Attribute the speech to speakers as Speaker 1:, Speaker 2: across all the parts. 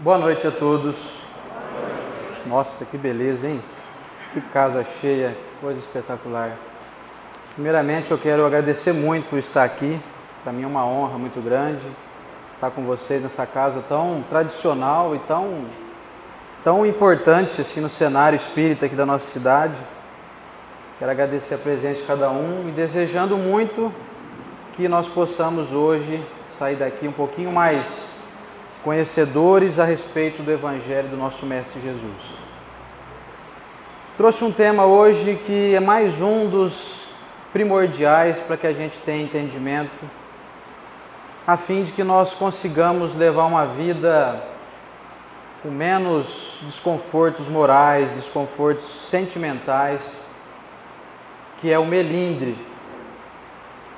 Speaker 1: Boa noite a todos. Nossa, que beleza, hein? Que casa cheia, coisa espetacular. Primeiramente, eu quero agradecer muito por estar aqui. Para mim é uma honra muito grande estar com vocês nessa casa tão tradicional e tão importante assim no cenário espírita aqui da nossa cidade. Quero agradecer a presença de cada um e desejando muito que nós possamos hoje sair daqui um pouquinho mais conhecedores a respeito do Evangelho do nosso Mestre Jesus. Trouxe um tema hoje que é mais um dos primordiais para que a gente tenha entendimento, a fim de que nós consigamos levar uma vida com menos desconfortos morais, desconfortos sentimentais, que é o melindre.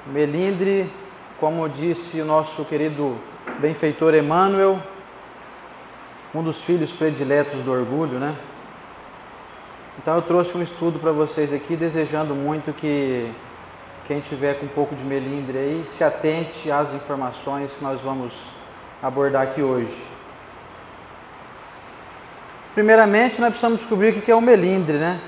Speaker 1: O melindre, como disse o nosso querido benfeitor Emmanuel, um dos filhos prediletos do orgulho, né? Então eu trouxe um estudo para vocês aqui, desejando muito que quem tiver com um pouco de melindre aí, se atente às informações que nós vamos abordar aqui hoje. Primeiramente, nós precisamos descobrir o que é o melindre, né?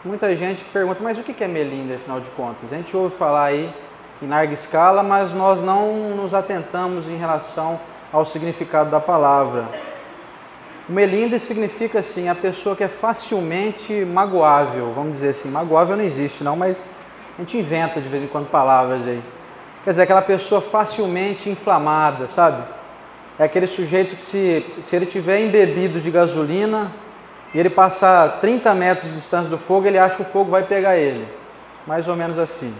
Speaker 1: Muita gente pergunta, mas o que é melindre, afinal de contas? A gente ouve falar aí em larga escala, mas nós não nos atentamos em relação ao significado da palavra. O melindre significa assim, a pessoa que é facilmente magoável, vamos dizer assim, magoável não existe não, mas a gente inventa de vez em quando palavras aí. Quer dizer, aquela pessoa facilmente inflamada, sabe? É aquele sujeito que se ele tiver embebido de gasolina e ele passar 30 metros de distância do fogo, ele acha que o fogo vai pegar ele. Mais ou menos assim.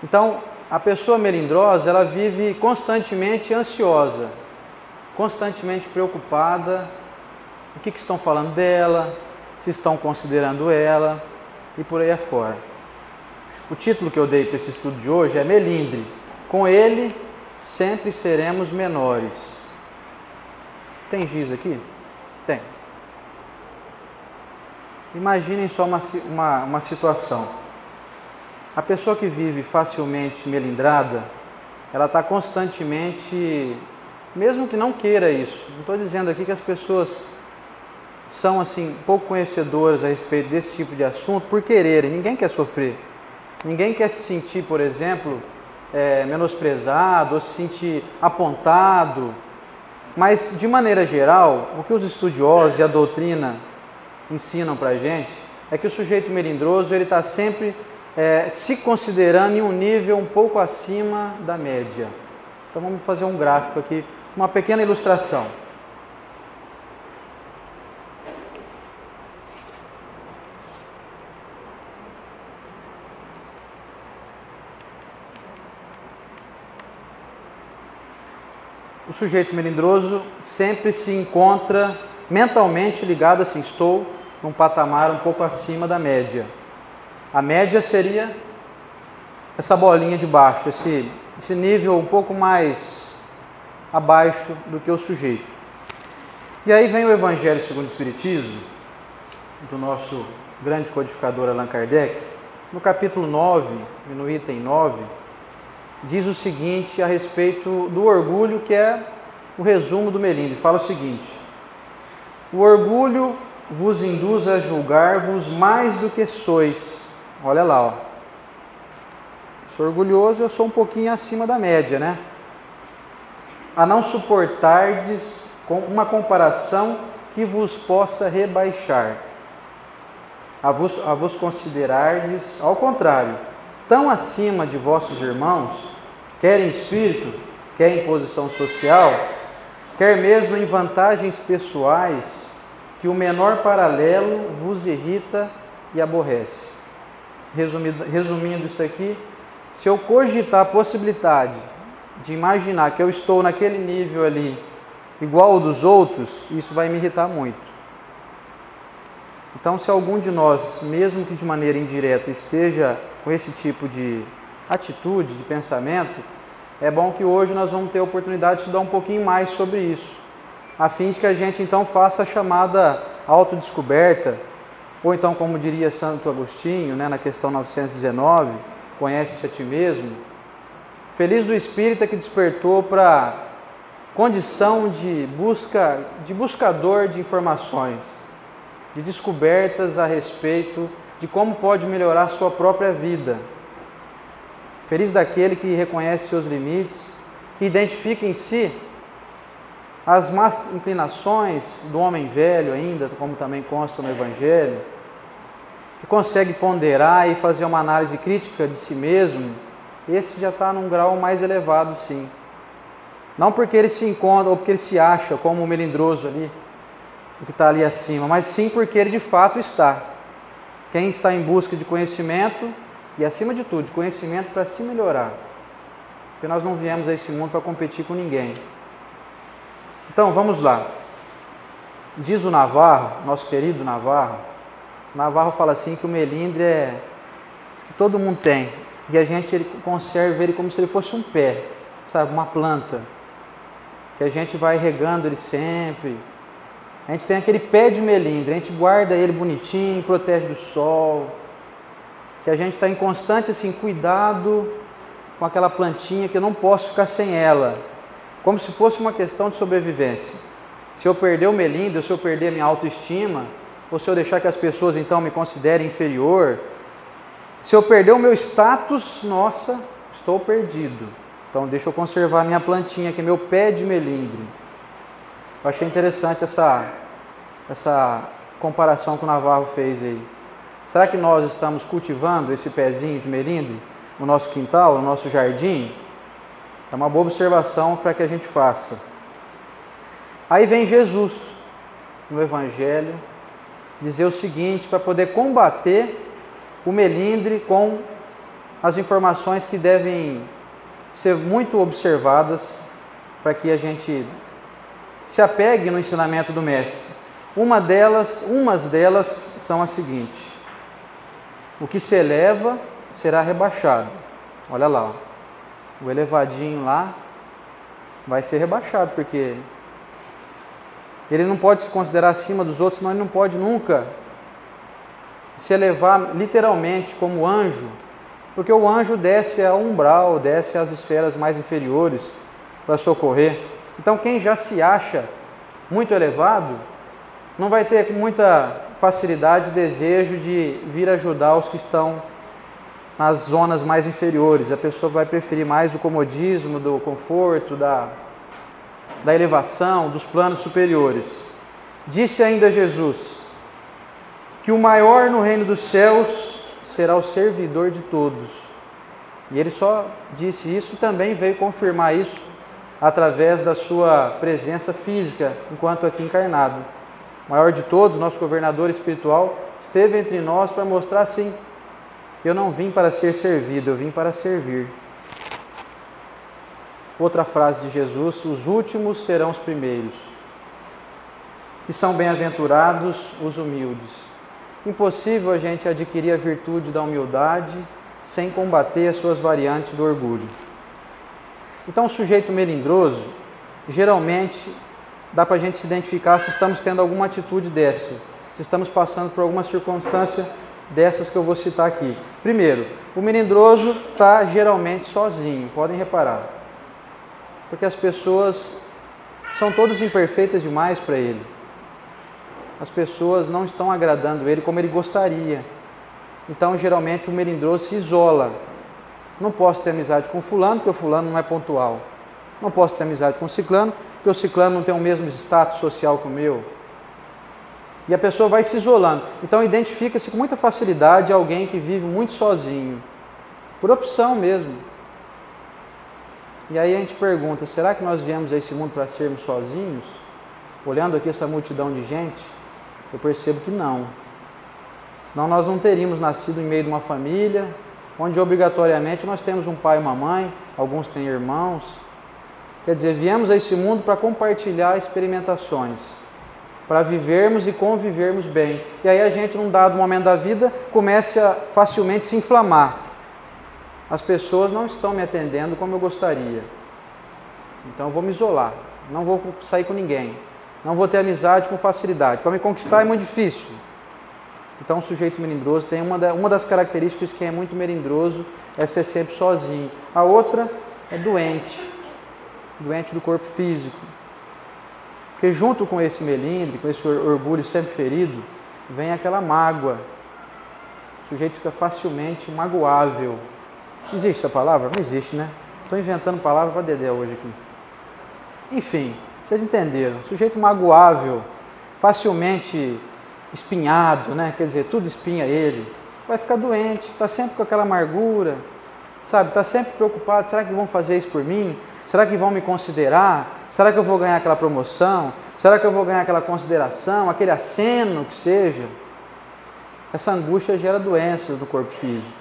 Speaker 1: Então, a pessoa melindrosa, ela vive constantemente ansiosa, constantemente preocupada, o que estão falando dela, se estão considerando ela e por aí afora. O título que eu dei para esse estudo de hoje é Melindre. Com ele, sempre seremos menores. Tem giz aqui? Tem. Imaginem só uma situação. A pessoa que vive facilmente melindrada, ela está constantemente, mesmo que não queira isso, não estou dizendo aqui que as pessoas são assim pouco conhecedoras a respeito desse tipo de assunto por quererem, ninguém quer sofrer, ninguém quer se sentir, por exemplo, menosprezado ou se sentir apontado, mas de maneira geral, o que os estudiosos e a doutrina ensinam para a gente é que o sujeito melindroso ele está sempre se considerando em um nível um pouco acima da média. Então vamos fazer um gráfico aqui, uma pequena ilustração. O sujeito melindroso sempre se encontra mentalmente ligado assim, estou num patamar um pouco acima da média. A média seria essa bolinha de baixo, esse nível um pouco mais abaixo do que o sujeito. E aí vem o Evangelho segundo o Espiritismo, do nosso grande codificador Allan Kardec, no capítulo 9, no item 9, diz o seguinte a respeito do orgulho, que é o resumo do melindre. Fala o seguinte: o orgulho vos induz a julgar-vos mais do que sois. Olha lá, ó. Sou orgulhoso, eu sou um pouquinho acima da média, né? A não suportardes com uma comparação que vos possa rebaixar. A vos considerardes, ao contrário, tão acima de vossos irmãos, quer em espírito, quer em posição social, quer mesmo em vantagens pessoais, que o menor paralelo vos irrita e aborrece. Resumindo isso aqui, se eu cogitar a possibilidade de imaginar que eu estou naquele nível ali, igual ao dos outros, isso vai me irritar muito. Então, se algum de nós, mesmo que de maneira indireta, esteja com esse tipo de atitude, de pensamento, é bom que hoje nós vamos ter a oportunidade de estudar um pouquinho mais sobre isso, a fim de que a gente então faça a chamada autodescoberta, ou então, como diria Santo Agostinho, né, na questão 919, conhece-te a ti mesmo. Feliz do espírita que despertou para condição de buscador de informações, de descobertas a respeito de como pode melhorar a sua própria vida. Feliz daquele que reconhece seus limites, que identifica em si as más inclinações do homem velho ainda, como também consta no Evangelho, que consegue ponderar e fazer uma análise crítica de si mesmo. Esse já está num grau mais elevado, sim. Não porque ele se encontra ou porque ele se acha como um melindroso ali, o que está ali acima, mas sim porque ele de fato está. Quem está em busca de conhecimento e, acima de tudo, de conhecimento para se melhorar. Porque nós não viemos a esse mundo para competir com ninguém. Então, vamos lá. Diz o Navarro, nosso querido Navarro, Navarro fala assim que o melindre diz que todo mundo tem, e a gente conserva ele como se ele fosse um pé, sabe, uma planta, que a gente vai regando ele sempre. A gente tem aquele pé de melindre, a gente guarda ele bonitinho, protege do sol, que a gente está em constante assim, cuidado com aquela plantinha que eu não posso ficar sem ela, como se fosse uma questão de sobrevivência. Se eu perder o melindre, ou se eu perder a minha autoestima, ou se eu deixar que as pessoas então me considerem inferior, se eu perder o meu status, nossa, estou perdido. Então deixa eu conservar a minha plantinha aqui, meu pé de melindre. Eu achei interessante essa comparação que o Navarro fez aí. Será que nós estamos cultivando esse pezinho de melindre no nosso quintal, no nosso jardim? É uma boa observação para que a gente faça. Aí vem Jesus, no Evangelho, dizer o seguinte, para poder combater o melindre com as informações que devem ser muito observadas para que a gente se apegue no ensinamento do Mestre. Umas delas são as seguintes: o que se eleva será rebaixado. Olha lá, o elevadinho lá vai ser rebaixado, porque ele não pode se considerar acima dos outros, senão ele não pode nunca se elevar literalmente como anjo, porque o anjo desce ao umbral, desce às esferas mais inferiores para socorrer. Então quem já se acha muito elevado, não vai ter com muita facilidade desejo de vir ajudar os que estão nas zonas mais inferiores. A pessoa vai preferir mais o comodismo, do conforto, da elevação, dos planos superiores. Disse ainda Jesus que o maior no reino dos céus será o servidor de todos. E ele só disse isso e também veio confirmar isso através da sua presença física, enquanto aqui encarnado. O maior de todos, nosso governador espiritual, esteve entre nós para mostrar assim: eu não vim para ser servido, eu vim para servir. Outra frase de Jesus: os últimos serão os primeiros, que são bem-aventurados os humildes. Impossível a gente adquirir a virtude da humildade sem combater as suas variantes do orgulho. Então, o sujeito melindroso, geralmente, dá para a gente se identificar se estamos tendo alguma atitude dessa, se estamos passando por alguma circunstância dessas que eu vou citar aqui. Primeiro, o melindroso está geralmente sozinho, podem reparar, porque as pessoas são todas imperfeitas demais para ele. As pessoas não estão agradando ele como ele gostaria. Então, geralmente, o melindroso se isola. Não posso ter amizade com fulano, porque o fulano não é pontual. Não posso ter amizade com o ciclano, porque o ciclano não tem o mesmo status social que o meu. E a pessoa vai se isolando. Então, identifica-se com muita facilidade alguém que vive muito sozinho, por opção mesmo. E aí a gente pergunta: será que nós viemos a esse mundo para sermos sozinhos? Olhando aqui essa multidão de gente, eu percebo que não. Senão nós não teríamos nascido em meio de uma família, onde obrigatoriamente nós temos um pai e uma mãe, alguns têm irmãos. Quer dizer, viemos a esse mundo para compartilhar experimentações, para vivermos e convivermos bem. E aí a gente, num dado momento da vida, começa a facilmente se inflamar. As pessoas não estão me atendendo como eu gostaria. Então eu vou me isolar, não vou sair com ninguém, não vou ter amizade com facilidade. Para me conquistar é muito difícil. Então o sujeito melindroso tem uma das características que é muito melindroso, é ser sempre sozinho. A outra é doente. doente do corpo físico. Porque junto com esse melindre, com esse orgulho sempre ferido, vem aquela mágoa. O sujeito fica facilmente magoável. Existe essa palavra? Não existe, né? Estou inventando palavra para Dedé hoje aqui. Enfim, vocês entenderam. Sujeito magoável, facilmente espinhado, né? Quer dizer, tudo espinha ele. Vai ficar doente, está sempre com aquela amargura, sabe? Está sempre preocupado, será que vão fazer isso por mim? Será que vão me considerar? Será que eu vou ganhar aquela promoção? Será que eu vou ganhar aquela consideração, aquele aceno que seja? Essa angústia gera doenças do corpo físico.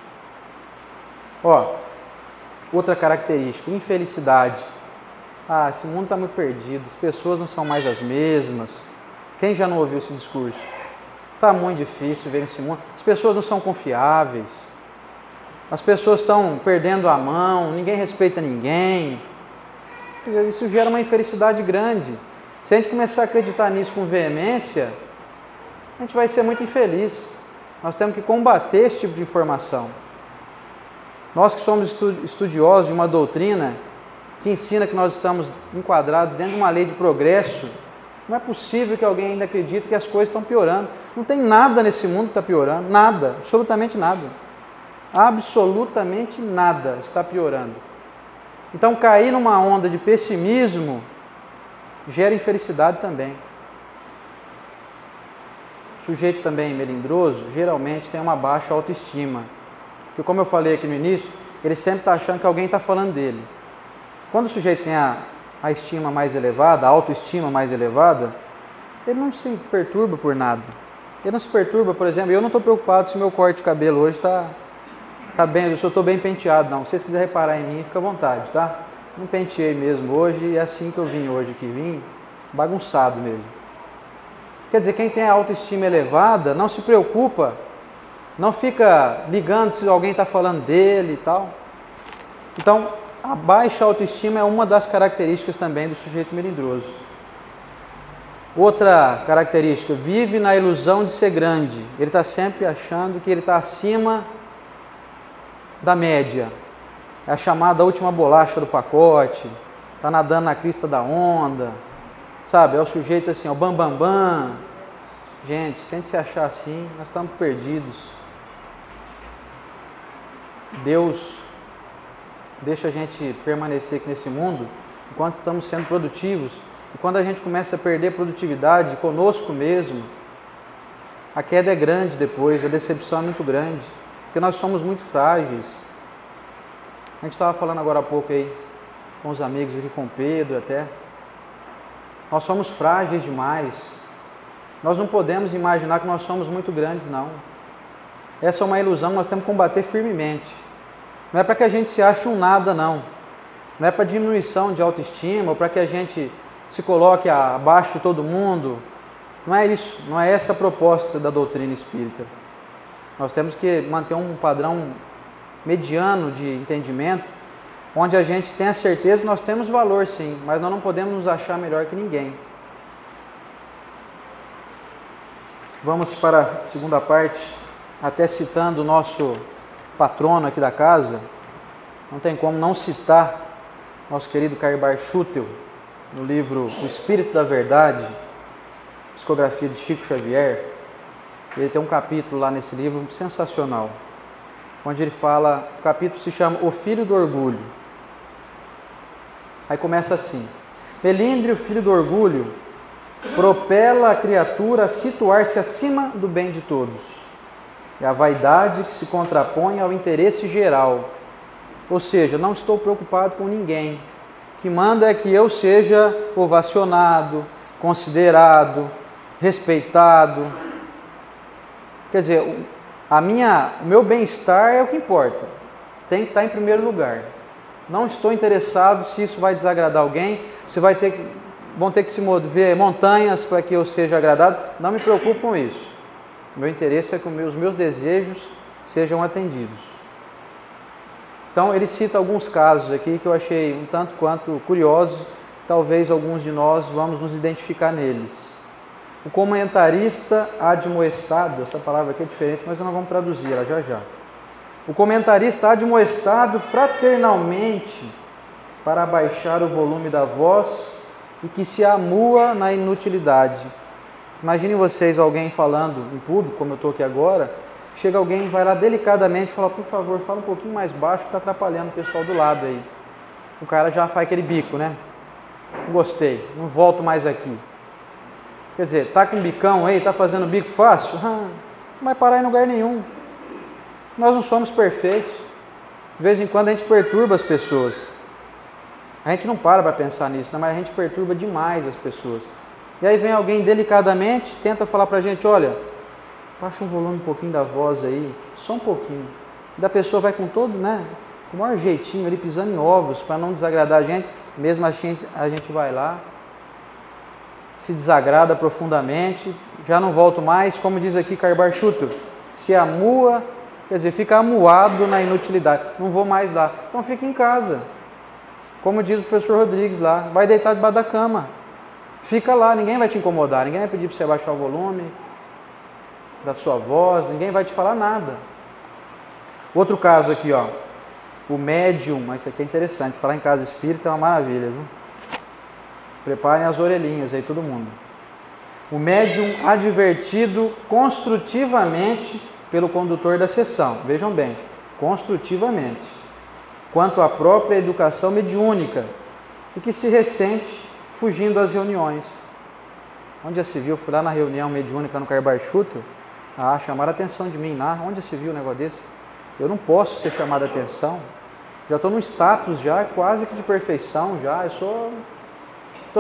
Speaker 1: Ó, outra característica, infelicidade. Ah, esse mundo está muito perdido, as pessoas não são mais as mesmas. Quem já não ouviu esse discurso? Está muito difícil ver esse mundo. As pessoas não são confiáveis. As pessoas estão perdendo a mão, ninguém respeita ninguém. Quer dizer, isso gera uma infelicidade grande. Se a gente começar a acreditar nisso com veemência, a gente vai ser muito infeliz. Nós temos que combater esse tipo de informação. Nós que somos estudiosos de uma doutrina que ensina que nós estamos enquadrados dentro de uma lei de progresso, não é possível que alguém ainda acredite que as coisas estão piorando. Não tem nada nesse mundo que está piorando, nada, absolutamente nada. Absolutamente nada está piorando. Então, cair numa onda de pessimismo gera infelicidade também. O sujeito também melindroso geralmente tem uma baixa autoestima. Porque, como eu falei aqui no início, ele sempre está achando que alguém está falando dele. Quando o sujeito tem a estima mais elevada, a autoestima mais elevada, ele não se perturba por nada. Ele não se perturba, por exemplo, eu não estou preocupado se meu corte de cabelo hoje está bem, se eu estou bem penteado, não. Se vocês quiserem reparar em mim, fica à vontade, tá? Não penteei mesmo hoje e é assim que eu vim hoje, que vim bagunçado mesmo. Quer dizer, quem tem a autoestima elevada não se preocupa, não fica ligando se alguém está falando dele e tal. Então, a baixa autoestima é uma das características também do sujeito melindroso. Outra característica, vive na ilusão de ser grande. Ele está sempre achando que ele está acima da média. É a chamada última bolacha do pacote, está nadando na crista da onda, sabe? É o sujeito assim, é o bambambam. Bam, bam. Gente, se a gente se achar assim, nós estamos perdidos. Deus deixa a gente permanecer aqui nesse mundo enquanto estamos sendo produtivos. E quando a gente começa a perder produtividade conosco mesmo, a queda é grande depois, a decepção é muito grande, porque nós somos muito frágeis. A gente estava falando agora há pouco aí com os amigos aqui, com o Pedro até. Nós somos frágeis demais. Nós não podemos imaginar que nós somos muito grandes, não. Essa é uma ilusão que nós temos que combater firmemente. Não é para que a gente se ache um nada, não. Não é para diminuição de autoestima, ou para que a gente se coloque abaixo de todo mundo. Não é isso, não é essa a proposta da doutrina espírita. Nós temos que manter um padrão mediano de entendimento, onde a gente tem a certeza que nós temos valor sim, mas nós não podemos nos achar melhor que ninguém. Vamos para a segunda parte, até citando o nosso patrono aqui da casa. Não tem como não citar nosso querido Caibar Schutel, no livro O Espírito da Verdade, psicografia de Chico Xavier. Ele tem um capítulo lá nesse livro sensacional, onde ele fala, o capítulo se chama O Filho do Orgulho. Aí começa assim: melindre, o filho do orgulho, propela a criatura a situar-se acima do bem de todos. É a vaidade que se contrapõe ao interesse geral. Ou seja, não estou preocupado com ninguém. O que manda é que eu seja ovacionado, considerado, respeitado. Quer dizer, o meu bem-estar é o que importa. Tem que estar em primeiro lugar. Não estou interessado se isso vai desagradar alguém, se vão ter que se mover montanhas para que eu seja agradado. Não me preocupo com isso. O meu interesse é que os meus desejos sejam atendidos. Então, ele cita alguns casos aqui que eu achei um tanto quanto curiosos. Talvez alguns de nós vamos nos identificar neles. O comentarista admoestado, essa palavra aqui é diferente, mas nós vamos traduzir ela já já. O comentarista admoestado fraternalmente para abaixar o volume da voz e que se amua na inutilidade. Imaginem vocês alguém falando em público, como eu estou aqui agora, chega alguém, vai lá delicadamente e fala, por favor, fala um pouquinho mais baixo que está atrapalhando o pessoal do lado aí. O cara já faz aquele bico, né? Não gostei, não volto mais aqui. Quer dizer, tá com bicão aí, tá fazendo bico fácil? Não vai parar em lugar nenhum. Nós não somos perfeitos. De vez em quando a gente perturba as pessoas. A gente não para pensar nisso, mas a gente perturba demais as pessoas. E aí vem alguém delicadamente, tenta falar pra gente, olha, baixa um volume um pouquinho da voz aí, só um pouquinho. E da pessoa vai com todo, né, com o maior jeitinho ali, pisando em ovos, para não desagradar a gente, mesmo assim a gente vai lá, se desagrada profundamente, já não volto mais, como diz aqui Karbar Shutur, se amua, quer dizer, fica amuado na inutilidade, não vou mais lá, então fica em casa, como diz o professor Rodrigues lá, vai deitar debaixo da cama, fica lá, ninguém vai te incomodar, ninguém vai pedir para você baixar o volume da sua voz, ninguém vai te falar nada. Outro caso aqui, ó, o médium, mas isso aqui é interessante, falar em casa espírita é uma maravilha, viu? Preparem as orelhinhas aí, todo mundo. O médium advertido construtivamente pelo condutor da sessão, vejam bem, construtivamente, quanto à própria educação mediúnica, e que se ressente fugindo das reuniões. Onde já se viu? Fui lá na reunião mediúnica no Karbar Shutur, chamaram a atenção de mim lá, onde já se viu um negócio desse? Eu não posso ser chamado a atenção, já estou no status já, quase que de perfeição já, estou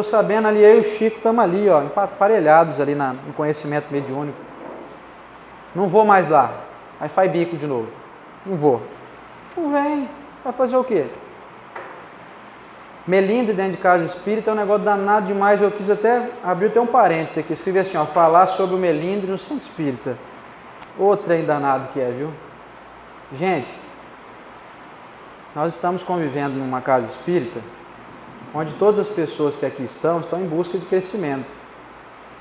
Speaker 1: sabendo ali, eu e o Chico estamos ali, ó, emparelhados ali no conhecimento mediúnico. Não vou mais lá. Aí faz bico de novo. Não vou. Não vem. Vai fazer o quê? Melindre dentro de casa espírita é um negócio danado demais. Eu quis até abrir um parênteses aqui. Escrevi assim, ó, falar sobre o melindre no centro espírita. Outro trem danado que é, viu? Gente, nós estamos convivendo numa casa espírita onde todas as pessoas que aqui estão em busca de crescimento.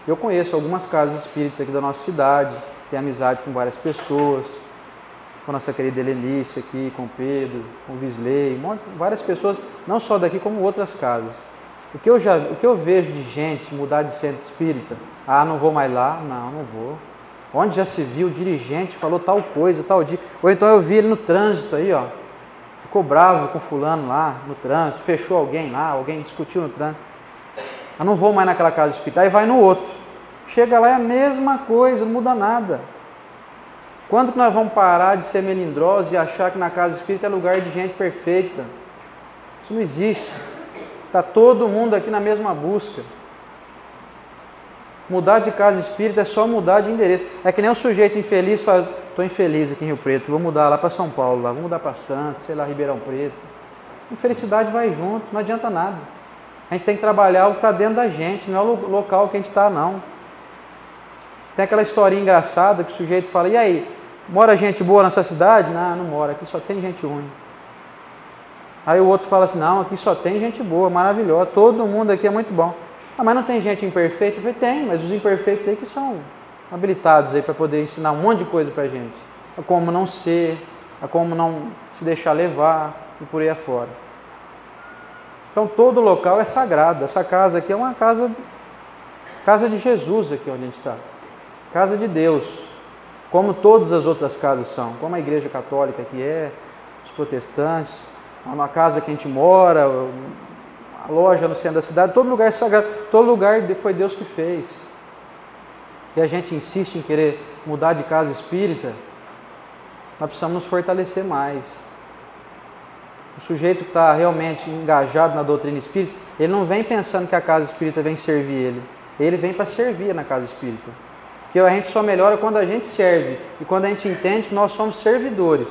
Speaker 1: Eu conheço algumas casas espíritas aqui da nossa cidade, tenho amizade com várias pessoas, com a nossa querida Helenice aqui, com o Pedro, com o Visley, várias pessoas, não só daqui como outras casas. O que eu vejo de gente mudar de centro espírita, não vou mais lá, não vou. Onde já se viu o dirigente falou tal coisa, tal dia, ou então eu vi ele no trânsito aí, ó, ficou bravo com fulano lá no trânsito, fechou alguém lá, alguém discutiu no trânsito. Eu não vou mais naquela casa espírita, aí vai no outro. Chega lá é a mesma coisa, não muda nada. Quando que nós vamos parar de ser melindrosos e achar que na casa espírita é lugar de gente perfeita? Isso não existe. Está todo mundo aqui na mesma busca. Mudar de casa espírita é só mudar de endereço. É que nem um sujeito infeliz fala, estou infeliz aqui em Rio Preto, vou mudar lá para São Paulo, vou mudar para Santos, sei lá, Ribeirão Preto. Infelicidade vai junto, não adianta nada. A gente tem que trabalhar o que está dentro da gente, não é o local que a gente está, não. Tem aquela historinha engraçada que o sujeito fala, e aí, mora gente boa nessa cidade? Não mora, aqui só tem gente ruim. Aí o outro fala assim, não, aqui só tem gente boa, maravilhosa, todo mundo aqui é muito bom. Mas não tem gente imperfeita? Eu falei, tem, mas os imperfeitos aí que são habilitados aí para poder ensinar um monte de coisa para a gente. A como não ser, a como não se deixar levar e por aí afora. Então todo local é sagrado. Essa casa aqui é uma casa de Jesus aqui onde a gente está. Casa de Deus. Como todas as outras casas são. Como a igreja católica que é, os protestantes, uma casa que a gente mora, a loja no centro da cidade, todo lugar é sagrado, todo lugar foi Deus que fez. E a gente insiste em querer mudar de casa espírita, nós precisamos nos fortalecer mais. O sujeito que está realmente engajado na doutrina espírita, ele não vem pensando que a casa espírita vem servir ele vem para servir na casa espírita. Porque a gente só melhora quando a gente serve, e quando a gente entende que nós somos servidores.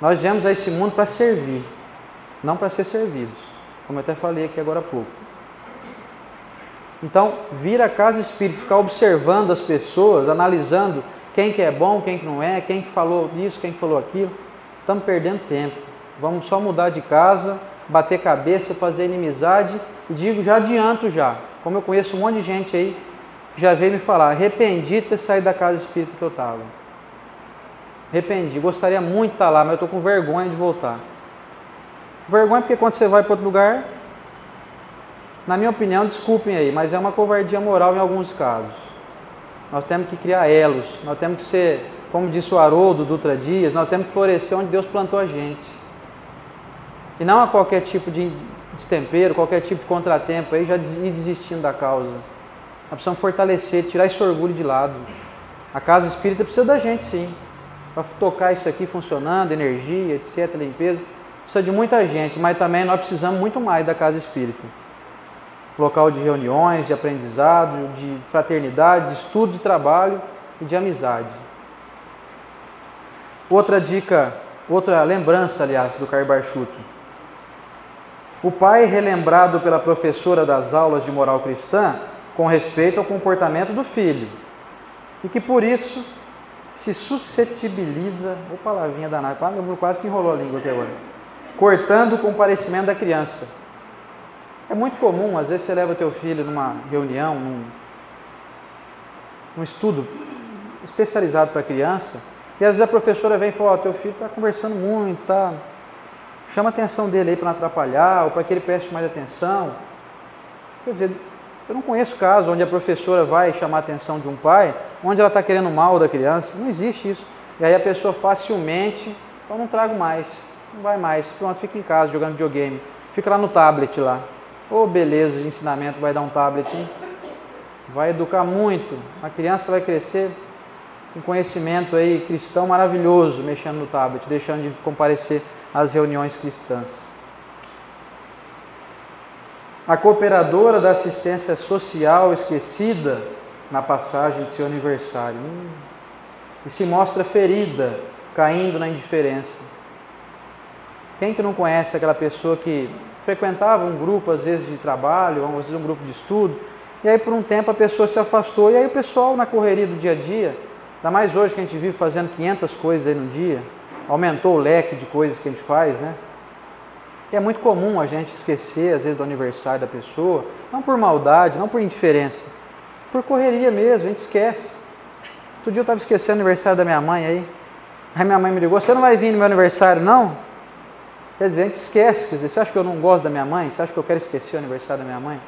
Speaker 1: Nós viemos a esse mundo para servir, não para ser servidos. Como eu até falei aqui agora há pouco. Então, vir à casa espírita, ficar observando as pessoas, analisando quem que é bom, quem que não é, quem que falou isso, quem que falou aquilo, estamos perdendo tempo. Vamos só mudar de casa, bater cabeça, fazer inimizade, e digo, já adianto já, como eu conheço um monte de gente aí, já veio me falar, arrependi de ter saído da casa espírita que eu estava. Arrependi, gostaria muito de estar lá, mas eu estou com vergonha de voltar. Vergonha porque quando você vai para outro lugar, Na minha opinião, desculpem aí, mas é uma covardia moral em alguns casos. Nós temos que criar elos, nós temos que ser, como disse o Haroldo Dutra Dias, nós temos que florescer onde Deus plantou a gente. E não a qualquer tipo de destempero, qualquer tipo de contratempo aí, já ir desistindo da causa. Nós precisamos fortalecer, tirar esse orgulho de lado. A casa espírita precisa da gente, sim. Para tocar isso aqui funcionando, energia, etc., limpeza. Precisa de muita gente, mas também nós precisamos muito mais da casa espírita. Local de reuniões, de aprendizado, de fraternidade, de estudo, de trabalho e de amizade. Outra dica, outra lembrança, aliás, do Karl Barchuto. O pai relembrado pela professora das aulas de moral cristã com respeito ao comportamento do filho e que por isso se suscetibiliza, ou palavrinha danada, quase que enrolou a língua aqui agora, cortando o comparecimento da criança. É muito comum, às vezes você leva teu filho numa reunião, num estudo especializado para criança, e às vezes a professora vem e fala, teu filho está conversando muito, chama a atenção dele aí para não atrapalhar, ou para que ele preste mais atenção. Quer dizer, eu não conheço caso onde a professora vai chamar a atenção de um pai, onde ela está querendo o mal da criança, não existe isso. E aí a pessoa facilmente, então não trago mais, não vai mais, pronto, fica em casa jogando videogame, fica lá no tablet lá. Ô, beleza de ensinamento, vai dar um tablet, hein? Vai educar muito, a criança vai crescer com conhecimento aí cristão maravilhoso, mexendo no tablet, deixando de comparecer às reuniões cristãs. A cooperadora da assistência social esquecida na passagem de seu aniversário e se mostra ferida, caindo na indiferença. Quem que não conhece aquela pessoa que frequentava um grupo, às vezes, de trabalho, às vezes um grupo de estudo, e aí por um tempo a pessoa se afastou, e aí o pessoal na correria do dia a dia, ainda mais hoje que a gente vive fazendo 500 coisas aí no dia, aumentou o leque de coisas que a gente faz, né? E é muito comum a gente esquecer, às vezes, do aniversário da pessoa, não por maldade, não por indiferença, por correria mesmo, a gente esquece. Outro dia eu estava esquecendo o aniversário da minha mãe aí minha mãe me ligou, você não vai vir no meu aniversário não? Quer dizer, a gente esquece, quer dizer, você acha que eu não gosto da minha mãe? Você acha que eu quero esquecer o aniversário da minha mãe?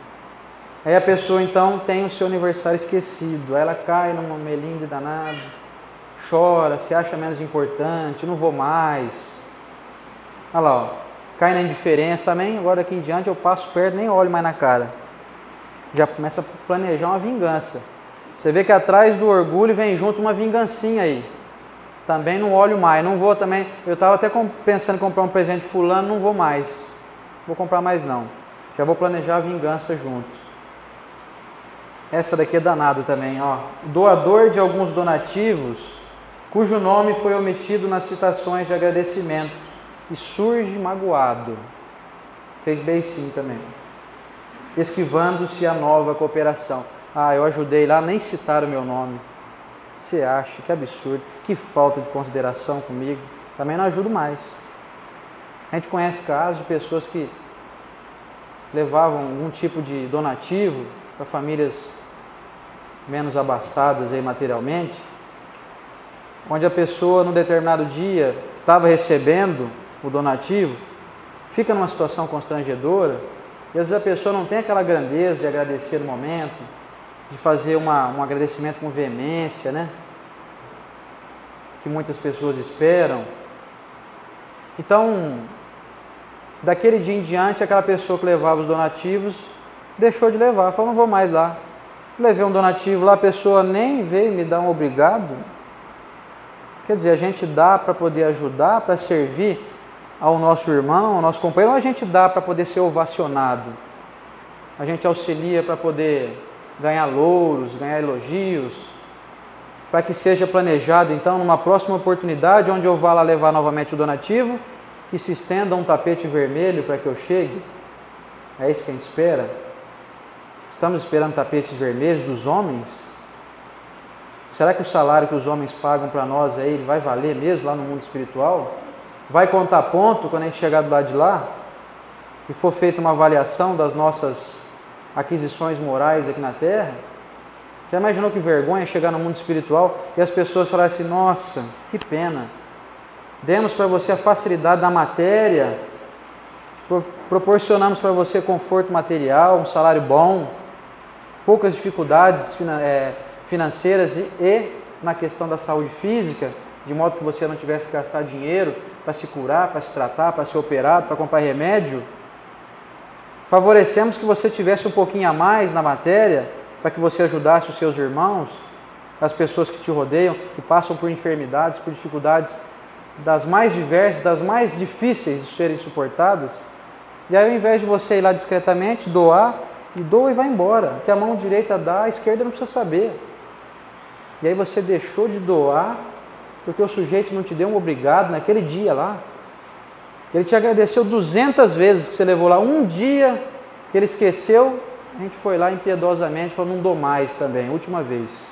Speaker 1: Aí a pessoa então tem o seu aniversário esquecido, aí ela cai numa melindre danada, chora, se acha menos importante, não vou mais. Olha lá, ó, cai na indiferença também, agora daqui em diante eu passo perto, nem olho mais na cara. Já começa a planejar uma vingança. Você vê que atrás do orgulho vem junto uma vingancinha aí. Também não olho mais, não vou também. Eu estava até pensando em comprar um presente de fulano, não vou mais. Vou comprar mais não. Já vou planejar a vingança junto. Essa daqui é danada também, ó. Doador de alguns donativos, cujo nome foi omitido nas citações de agradecimento e surge magoado. Fez beicinho também. Esquivando-se a nova cooperação. Eu ajudei lá, nem citaram o meu nome. Você acha? Que absurdo. Que falta de consideração comigo. Também não ajudo mais. A gente conhece casos de pessoas que levavam algum tipo de donativo para famílias menos abastadas aí materialmente, onde a pessoa, num determinado dia, que estava recebendo o donativo, fica numa situação constrangedora, e às vezes a pessoa não tem aquela grandeza de agradecer no momento, de fazer um agradecimento com veemência, né? Que muitas pessoas esperam. Então, daquele dia em diante, aquela pessoa que levava os donativos deixou de levar, falou, não vou mais lá. Levei um donativo lá, a pessoa nem veio me dar um obrigado. Quer dizer, a gente dá para poder ajudar, para servir ao nosso irmão, ao nosso companheiro, ou a gente dá para poder ser ovacionado? A gente auxilia para poder ganhar louros, ganhar elogios, para que seja planejado, então, numa próxima oportunidade, onde eu vá lá levar novamente o donativo, que se estenda um tapete vermelho para que eu chegue? É isso que a gente espera? Estamos esperando tapetes vermelhos dos homens? Será que o salário que os homens pagam para nós aí, ele vai valer mesmo lá no mundo espiritual? Vai contar ponto quando a gente chegar do lado de lá? E for feita uma avaliação das nossas aquisições morais aqui na Terra? Já imaginou que vergonha chegar no mundo espiritual e as pessoas falarem assim, nossa, que pena, demos para você a facilidade da matéria, de proporcionamos para você conforto material, um salário bom, poucas dificuldades financeiras e na questão da saúde física, de modo que você não tivesse que gastar dinheiro para se curar, para se tratar, para ser operado, para comprar remédio. Favorecemos que você tivesse um pouquinho a mais na matéria, para que você ajudasse os seus irmãos, as pessoas que te rodeiam, que passam por enfermidades, por dificuldades das mais diversas, das mais difíceis de serem suportadas. E aí, ao invés de você ir lá discretamente, doa e vai embora. Que a mão direita dá, a esquerda não precisa saber. E aí você deixou de doar, porque o sujeito não te deu um obrigado naquele dia lá. Ele te agradeceu 200 vezes que você levou lá. Um dia que ele esqueceu, a gente foi lá impiedosamente, falou, não dou mais também, última vez.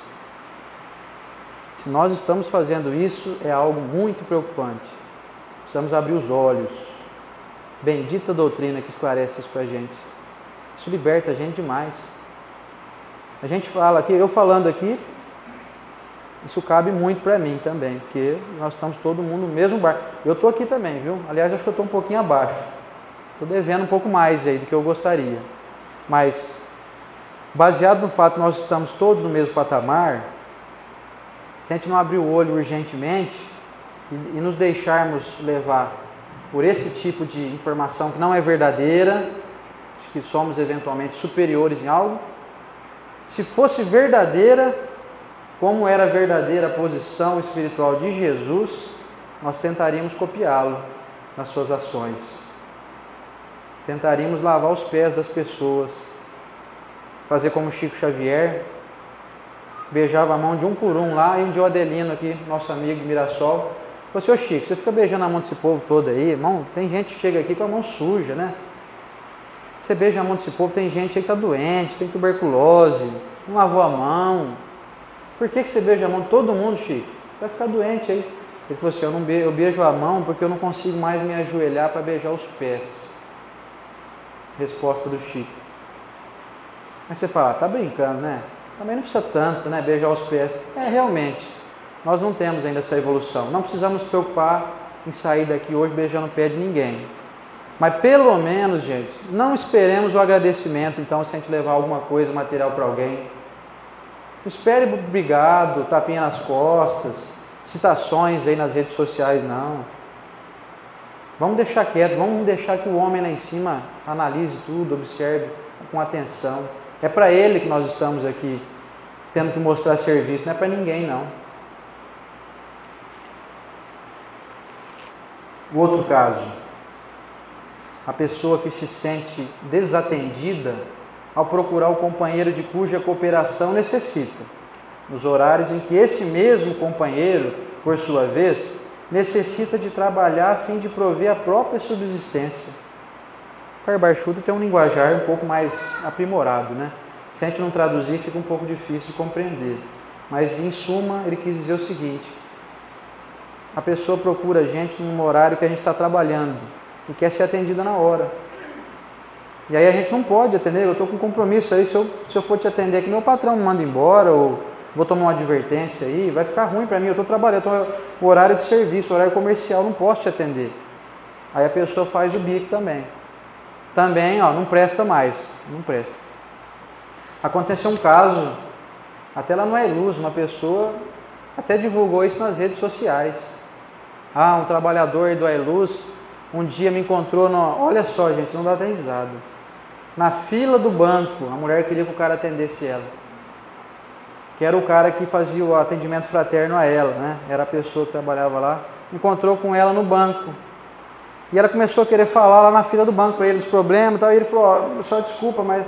Speaker 1: Se nós estamos fazendo isso, é algo muito preocupante. Precisamos abrir os olhos. Bendita doutrina que esclarece isso para a gente. Isso liberta a gente demais. A gente fala aqui, eu falando aqui, isso cabe muito para mim também, porque nós estamos todo mundo no mesmo barco. Eu estou aqui também, viu? Aliás, acho que eu estou um pouquinho abaixo. Estou devendo um pouco mais aí do que eu gostaria. Mas, baseado no fato que nós estamos todos no mesmo patamar, se a gente não abrir o olho urgentemente e nos deixarmos levar por esse tipo de informação que não é verdadeira, de que somos eventualmente superiores em algo, se fosse verdadeira, como era a verdadeira posição espiritual de Jesus, nós tentaríamos copiá-lo nas suas ações. Tentaríamos lavar os pés das pessoas, fazer como Chico Xavier, beijava a mão de um por um lá, e um dia o Adelino aqui, nosso amigo Mirassol, falou assim, ô Chico, você fica beijando a mão desse povo todo aí, irmão, tem gente que chega aqui com a mão suja, né? Você beija a mão desse povo, tem gente aí que está doente, tem tuberculose, não lavou a mão. Por que você beija a mão de todo mundo, Chico? Você vai ficar doente aí. Ele falou assim, eu beijo a mão porque eu não consigo mais me ajoelhar para beijar os pés. Resposta do Chico. Aí você fala, tá brincando, né? Também não precisa tanto, né? Beijar os pés. Realmente, nós não temos ainda essa evolução. Não precisamos nos preocupar em sair daqui hoje beijando o pé de ninguém. Mas pelo menos, gente, não esperemos o agradecimento, então, se a gente levar alguma coisa material para alguém. Não espere obrigado, tapinha nas costas, citações aí nas redes sociais, não. Vamos deixar quieto, vamos deixar que o homem lá em cima analise tudo, observe com atenção. É para ele que nós estamos aqui, tendo que mostrar serviço, não é para ninguém, não. O outro caso, a pessoa que se sente desatendida ao procurar o companheiro de cuja cooperação necessita, nos horários em que esse mesmo companheiro, por sua vez, necessita de trabalhar a fim de prover a própria subsistência. O Carbarchudo tem um linguajar um pouco mais aprimorado, né? Se a gente não traduzir, fica um pouco difícil de compreender. Mas, em suma, ele quis dizer o seguinte, a pessoa procura a gente num horário que a gente está trabalhando e quer ser atendida na hora. E aí a gente não pode atender, eu estou com compromisso aí, se eu for te atender aqui, meu patrão me manda embora, ou vou tomar uma advertência aí, vai ficar ruim para mim, eu estou trabalhando, eu estou no horário de serviço, horário comercial, não posso te atender. Aí a pessoa faz o bico também. Também, não presta mais, não presta. Aconteceu um caso, até lá no Ailuz, uma pessoa até divulgou isso nas redes sociais. Um trabalhador do Ailuz um dia me encontrou, olha só gente, não dá até risada, na fila do banco, a mulher queria que o cara atendesse ela, que era o cara que fazia o atendimento fraterno a ela, né? Era a pessoa que trabalhava lá, encontrou com ela no banco, e ela começou a querer falar lá na fila do banco para ele dos problemas e tal, e ele falou, só desculpa, mas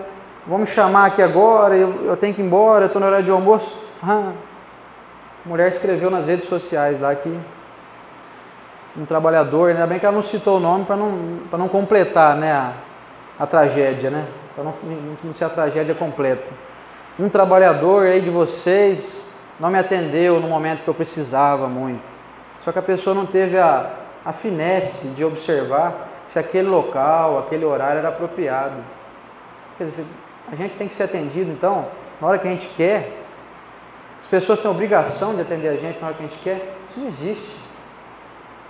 Speaker 1: vão me chamar aqui agora, eu tenho que ir embora, eu estou no horário de almoço. A mulher escreveu nas redes sociais lá que um trabalhador, ainda bem que ela não citou o nome para não completar, né, a tragédia, né, para não ser a tragédia completa. Um trabalhador aí de vocês não me atendeu no momento que eu precisava muito. Só que a pessoa não teve a finesse de observar se aquele local, aquele horário era apropriado. Quer dizer, a gente tem que ser atendido, então, na hora que a gente quer. As pessoas têm a obrigação de atender a gente na hora que a gente quer. Isso não existe.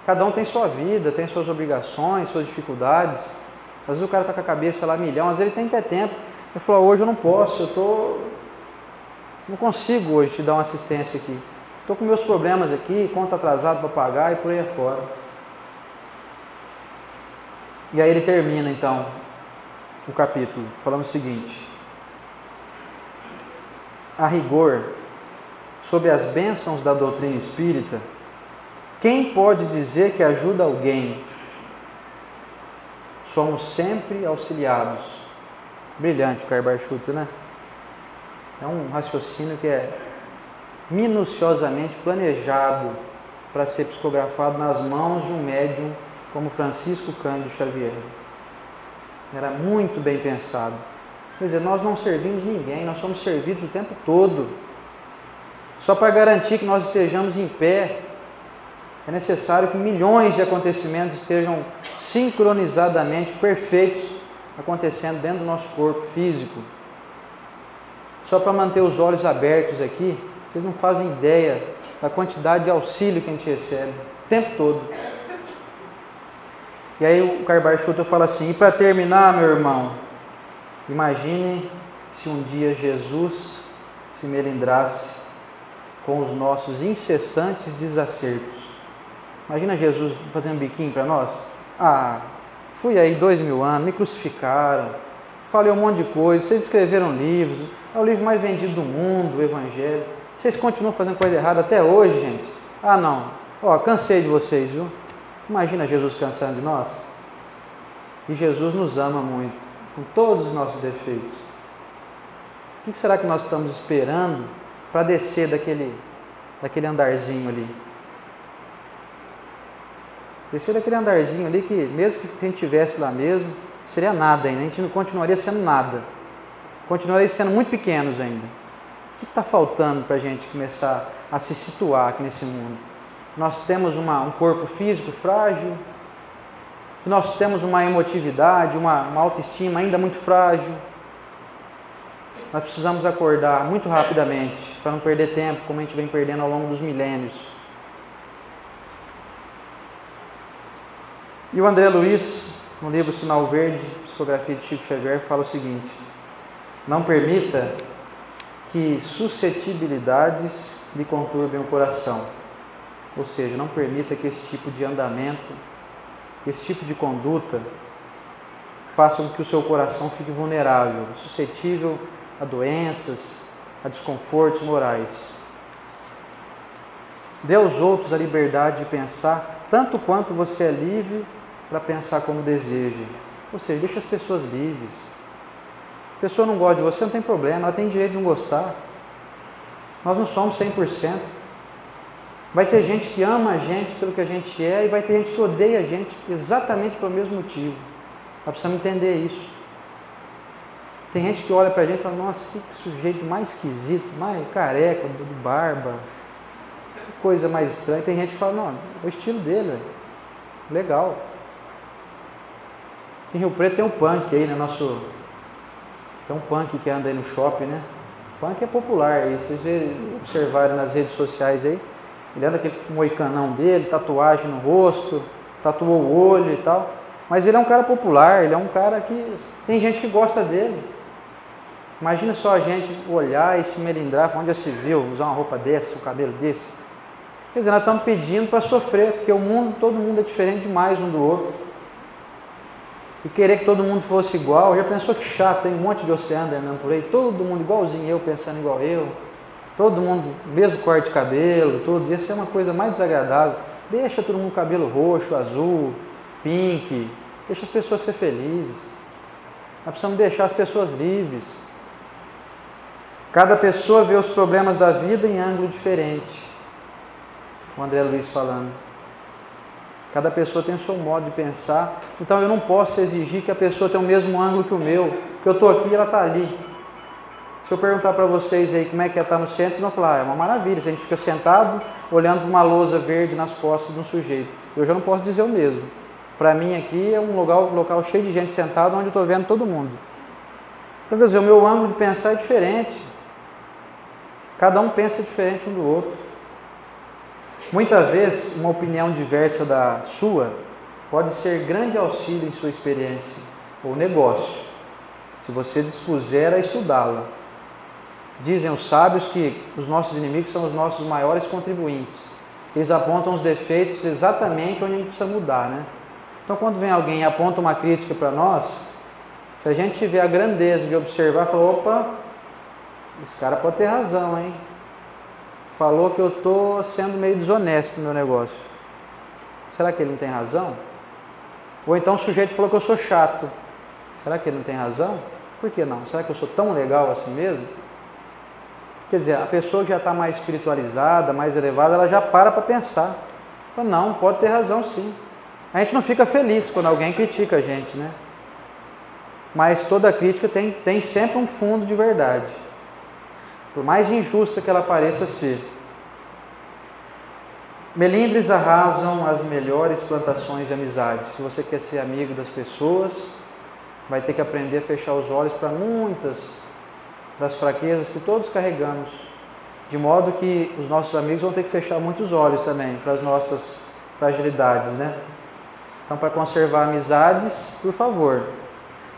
Speaker 1: Cada um tem sua vida, tem suas obrigações, suas dificuldades. Às vezes o cara está com a cabeça lá milhão, às vezes ele tem até tempo. Ele falou, hoje eu não posso, não consigo hoje te dar uma assistência aqui. Estou com meus problemas aqui, conta atrasado para pagar e por aí afora. E aí ele termina então o capítulo falando o seguinte: a rigor, sob as bênçãos da doutrina espírita, quem pode dizer que ajuda alguém? Somos sempre auxiliados. Brilhante o Karl Barth, né? É um raciocínio que é minuciosamente planejado para ser psicografado nas mãos de um médium como Francisco Cândido Xavier. Era muito bem pensado. Quer dizer, nós não servimos ninguém, nós somos servidos o tempo todo. Só para garantir que nós estejamos em pé, é necessário que milhões de acontecimentos estejam sincronizadamente perfeitos acontecendo dentro do nosso corpo físico. Só para manter os olhos abertos aqui, vocês não fazem ideia da quantidade de auxílio que a gente recebe o tempo todo. E aí o Karl Barth fala assim: e para terminar, meu irmão, imagine se um dia Jesus se melindrasse com os nossos incessantes desacertos. Imagina Jesus fazendo biquinho para nós. Fui aí 2000 anos, me crucificaram, falei um monte de coisa, vocês escreveram livros, é o livro mais vendido do mundo, o Evangelho. Vocês continuam fazendo coisa errada até hoje, gente? Não. Cansei de vocês, viu? Imagina Jesus cansando de nós. E Jesus nos ama muito, com todos os nossos defeitos. O que será que nós estamos esperando para descer daquele andarzinho ali? Descer daquele andarzinho ali que, mesmo que a gente estivesse lá mesmo, seria nada ainda. A gente não continuaria sendo nada. Continuaria sendo muito pequenos ainda. O que está faltando para a gente começar a se situar aqui nesse mundo? Nós temos um corpo físico frágil, nós temos uma emotividade, uma autoestima ainda muito frágil. Nós precisamos acordar muito rapidamente, para não perder tempo, como a gente vem perdendo ao longo dos milênios. E o André Luiz, no livro Sinal Verde, psicografia de Chico Xavier, fala o seguinte: não permita que suscetibilidades lhe conturbem o coração. Ou seja, não permita que esse tipo de andamento, esse tipo de conduta, façam com que o seu coração fique vulnerável, suscetível a doenças, a desconfortos morais. Dê aos outros a liberdade de pensar tanto quanto você é livre para pensar como deseja. Ou seja, deixa as pessoas livres. A pessoa não gosta de você, não tem problema, ela tem direito de não gostar. Nós não somos 100%. Vai ter gente que ama a gente pelo que a gente é e vai ter gente que odeia a gente exatamente pelo mesmo motivo. Nós precisamos entender isso. Tem gente que olha pra gente e fala: nossa, que sujeito mais esquisito, mais careca, de barba, que coisa mais estranha. Tem gente que fala: não, é o estilo dele, legal. Em Rio Preto tem um punk aí, né? Tem um punk que anda aí no shopping, né? Punk é popular aí, vocês observaram nas redes sociais aí. Ele anda aquele moicanão dele, tatuagem no rosto, tatuou o olho e tal. Mas ele é um cara popular, ele é um cara que tem gente que gosta dele. Imagina só a gente olhar e se melindrar, onde já se viu usar uma roupa dessa, um cabelo desse. Quer dizer, nós estamos pedindo para sofrer, porque o mundo, todo mundo é diferente demais um do outro. E querer que todo mundo fosse igual, já pensou que chato, tem um monte de oceano andando por aí, todo mundo igualzinho eu, pensando igual eu. Todo mundo, mesmo corte de cabelo, tudo, ia ser uma coisa mais desagradável. Deixa todo mundo com cabelo roxo, azul, pink, deixa as pessoas ser felizes. Nós precisamos deixar as pessoas livres. Cada pessoa vê os problemas da vida em ângulo diferente. O André Luiz falando. Cada pessoa tem o seu modo de pensar, então eu não posso exigir que a pessoa tenha o mesmo ângulo que o meu, que eu estou aqui e ela está ali. Se eu perguntar para vocês aí como é que é estar no centro, vocês vão falar: é uma maravilha, a gente fica sentado olhando para uma lousa verde nas costas de um sujeito. Eu já não posso dizer o mesmo. Para mim aqui é um local cheio de gente sentada, onde eu estou vendo todo mundo. Então, quer dizer, o meu ângulo de pensar é diferente. Cada um pensa diferente um do outro. Muitas vezes, uma opinião diversa da sua pode ser grande auxílio em sua experiência. ou negócio, se você dispuser a estudá-la. Dizem os sábios que os nossos inimigos são os nossos maiores contribuintes. Eles apontam os defeitos exatamente onde a gente precisa mudar, né? Então, quando vem alguém e aponta uma crítica para nós, se a gente tiver a grandeza de observar, falar, opa, esse cara pode ter razão, hein? Falou que eu estou sendo meio desonesto no meu negócio. Será que ele não tem razão? Ou então o sujeito falou que eu sou chato. Será que ele não tem razão? Por que não? Será que eu sou tão legal assim mesmo? Quer dizer, a pessoa que já está mais espiritualizada, mais elevada, ela já para pensar. Não, pode ter razão sim. A gente não fica feliz quando alguém critica a gente, né? Mas toda crítica tem sempre um fundo de verdade. Por mais injusta que ela pareça ser. Melindres arrasam as melhores plantações de amizade. Se você quer ser amigo das pessoas, vai ter que aprender a fechar os olhos para muitas das fraquezas que todos carregamos. De modo que os nossos amigos vão ter que fechar muitos olhos também para as nossas fragilidades, né? Então, para conservar amizades, por favor,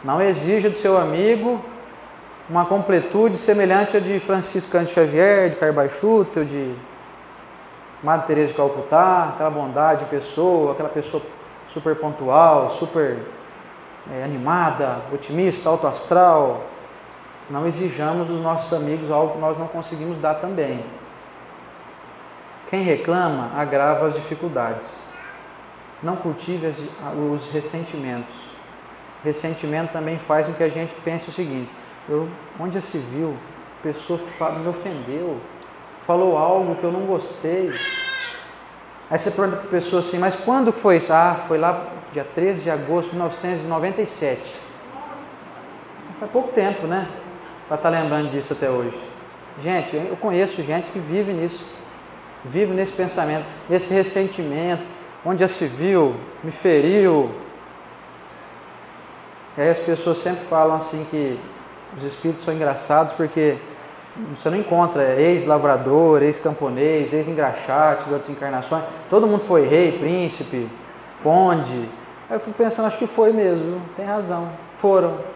Speaker 1: não exija do seu amigo uma completude semelhante à de Francisco Cândido Xavier, de Carvalho Schutel, de Madre Teresa de Calcutá, aquela bondade de pessoa, aquela pessoa super pontual, super animada, otimista, autoastral. Não exijamos dos nossos amigos algo que nós não conseguimos dar também. Quem reclama agrava as dificuldades. Não cultive os ressentimentos. Ressentimento também faz com que a gente pense o seguinte: onde já se viu, a pessoa me ofendeu, falou algo que eu não gostei. Aí você pergunta para a pessoa assim, mas quando foi isso? Foi lá dia 13 de agosto de 1997. Faz pouco tempo, né? Para estar lembrando disso até hoje. Gente, eu conheço gente que vive nisso, vive nesse pensamento, nesse ressentimento, onde já se viu, me feriu. E aí as pessoas sempre falam assim que os espíritos são engraçados porque você não encontra ex-lavrador, ex-camponês, ex-engraxate de outras encarnações. Todo mundo foi rei, príncipe, conde. Aí eu fico pensando, acho que foi mesmo, tem razão, foram.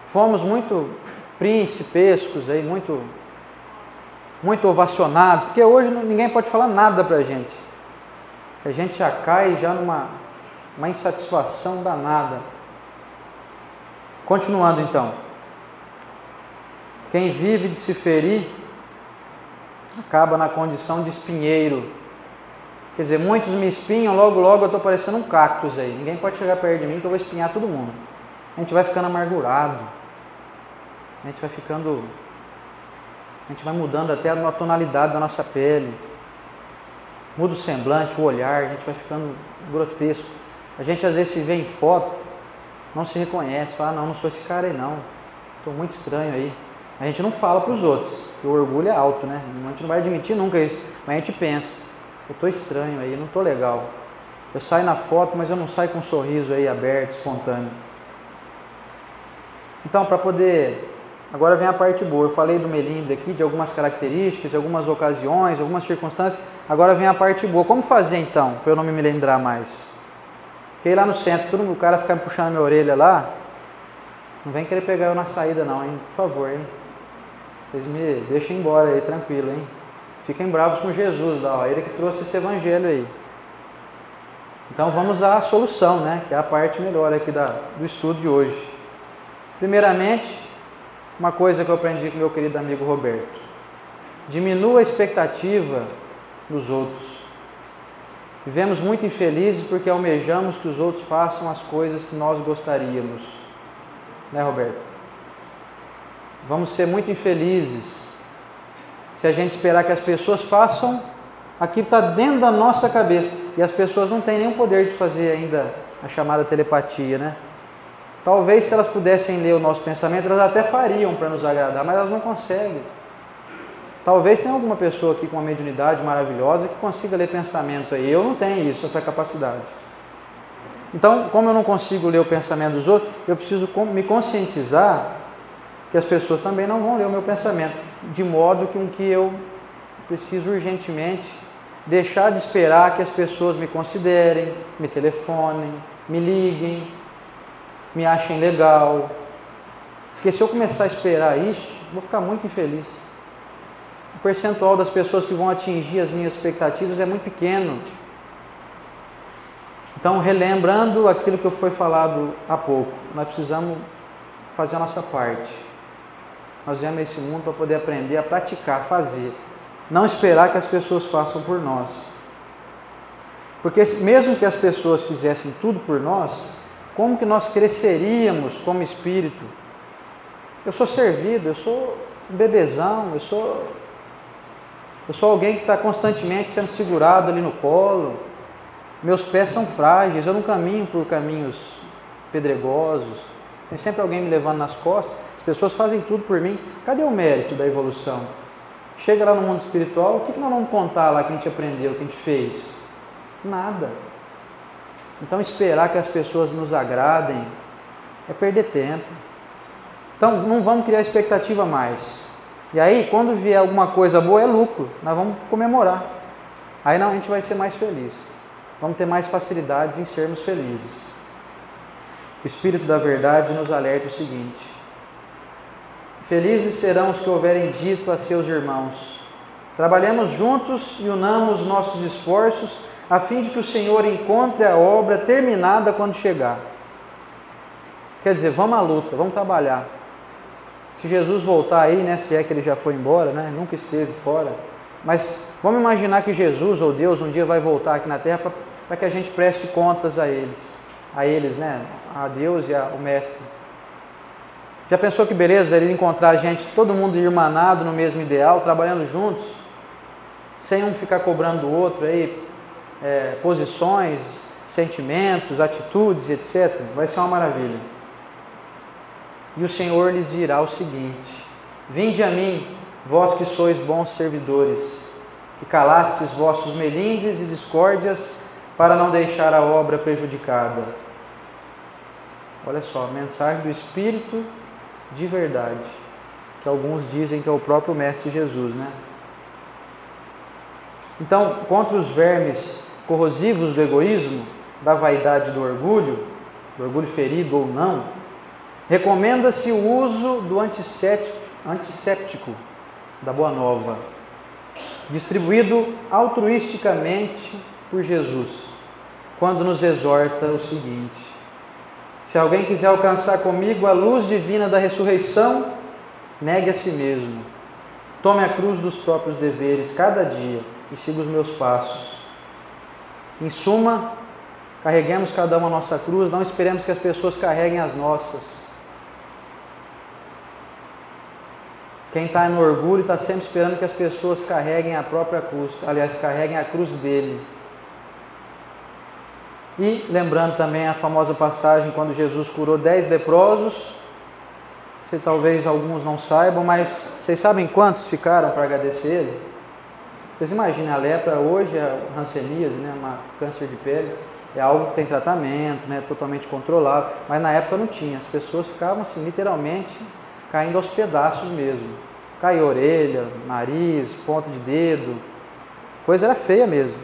Speaker 1: Fomos muito principescos, aí, muito ovacionados, porque hoje ninguém pode falar nada pra gente. A gente já cai já numa insatisfação danada. Continuando então. Quem vive de se ferir, acaba na condição de espinheiro. Quer dizer, muitos me espinham, logo eu estou parecendo um cactus aí. Ninguém pode chegar perto de mim que eu vou espinhar todo mundo. A gente vai ficando amargurado. A gente vai mudando até a tonalidade da nossa pele. Muda o semblante, o olhar, a gente vai ficando grotesco. A gente às vezes se vê em foto, não se reconhece, fala, não sou esse cara aí não. Estou muito estranho aí. A gente não fala para os outros, porque o orgulho é alto, né? A gente não vai admitir nunca isso, mas a gente pensa, eu estou estranho aí, eu não estou legal. Eu saio na foto, mas eu não saio com um sorriso aí aberto, espontâneo. Então, para poder... Agora vem a parte boa. Eu falei do melindre aqui, de algumas características, de algumas ocasiões, algumas circunstâncias. Agora vem a parte boa. Como fazer então, para eu não me melindrar mais? Porque aí lá no centro, o cara ficar me puxando a minha orelha lá, não vem querer pegar eu na saída não, hein? Por favor, hein? Vocês me deixem embora aí, tranquilo, hein? Fiquem bravos com Jesus lá, ó, ele que trouxe esse evangelho aí. Então vamos à solução, né? Que é a parte melhor aqui do estudo de hoje. Primeiramente, uma coisa que eu aprendi com meu querido amigo Roberto: diminua a expectativa dos outros. Vivemos muito infelizes porque almejamos que os outros façam as coisas que nós gostaríamos. Né, Roberto? Vamos ser muito infelizes se a gente esperar que as pessoas façam aquilo que está dentro da nossa cabeça. E as pessoas não têm nenhum poder de fazer ainda a chamada telepatia, né? Talvez se elas pudessem ler o nosso pensamento, elas até fariam para nos agradar, mas elas não conseguem. Talvez tenha alguma pessoa aqui com uma mediunidade maravilhosa que consiga ler pensamento aí. Eu não tenho isso, essa capacidade. Então, como eu não consigo ler o pensamento dos outros, eu preciso me conscientizar que as pessoas também não vão ler o meu pensamento, de modo que eu preciso urgentemente deixar de esperar que as pessoas me considerem, me telefonem, me liguem, me achem legal. Porque se eu começar a esperar isso, vou ficar muito infeliz. O percentual das pessoas que vão atingir as minhas expectativas é muito pequeno. Então, relembrando aquilo que foi falado há pouco, nós precisamos fazer a nossa parte. Nós viemos a esse mundo para poder aprender a praticar, fazer. Não esperar que as pessoas façam por nós. Porque mesmo que as pessoas fizessem tudo por nós, como que nós cresceríamos como espírito? Eu sou servido, eu sou um bebezão, eu sou alguém que está constantemente sendo segurado ali no colo. Meus pés são frágeis, eu não caminho por caminhos pedregosos. Tem sempre alguém me levando nas costas. As pessoas fazem tudo por mim. Cadê o mérito da evolução? Chega lá no mundo espiritual, o que nós vamos contar lá que a gente aprendeu, que a gente fez? Nada. Então esperar que as pessoas nos agradem é perder tempo. Então não vamos criar expectativa mais. E aí quando vier alguma coisa boa é lucro, nós vamos comemorar. Aí não, a gente vai ser mais feliz. Vamos ter mais facilidades em sermos felizes. O Espírito da Verdade nos alerta o seguinte: felizes serão os que houverem dito a seus irmãos: trabalhemos juntos e unamos nossos esforços, a fim de que o Senhor encontre a obra terminada quando chegar. Quer dizer, vamos à luta, vamos trabalhar. Se Jesus voltar aí, né, se é que ele já foi embora, né, nunca esteve fora, mas vamos imaginar que Jesus ou Deus um dia vai voltar aqui na Terra para que a gente preste contas a eles, né, a Deus e ao Mestre. Já pensou que beleza ele encontrar a gente, todo mundo irmanado no mesmo ideal, trabalhando juntos, sem um ficar cobrando do outro aí, posições, sentimentos, atitudes, etc. Vai ser uma maravilha. E o Senhor lhes dirá o seguinte: vinde a mim, vós que sois bons servidores, e calastes vossos melindres e discórdias, para não deixar a obra prejudicada. Olha só, mensagem do Espírito de verdade, que alguns dizem que é o próprio Mestre Jesus, né? Então, contra os vermes corrosivos do egoísmo, da vaidade e do orgulho ferido ou não, recomenda-se o uso do antisséptico da Boa Nova, distribuído altruisticamente por Jesus, quando nos exorta o seguinte: se alguém quiser alcançar comigo a luz divina da ressurreição, negue a si mesmo, tome a cruz dos próprios deveres cada dia e siga os meus passos. Em suma, carreguemos cada uma a nossa cruz, não esperemos que as pessoas carreguem as nossas. Quem está no orgulho está sempre esperando que as pessoas carreguem a própria cruz, aliás, carreguem a cruz dele. E lembrando também a famosa passagem quando Jesus curou 10 leprosos, se talvez alguns não saibam, mas vocês sabem quantos ficaram para agradecer ele? Vocês imaginem, a lepra hoje, a hanseníase, né, câncer de pele, é algo que tem tratamento, né, totalmente controlado, mas na época não tinha, as pessoas ficavam assim, literalmente caindo aos pedaços mesmo. Caía orelha, nariz, ponta de dedo, coisa era feia mesmo.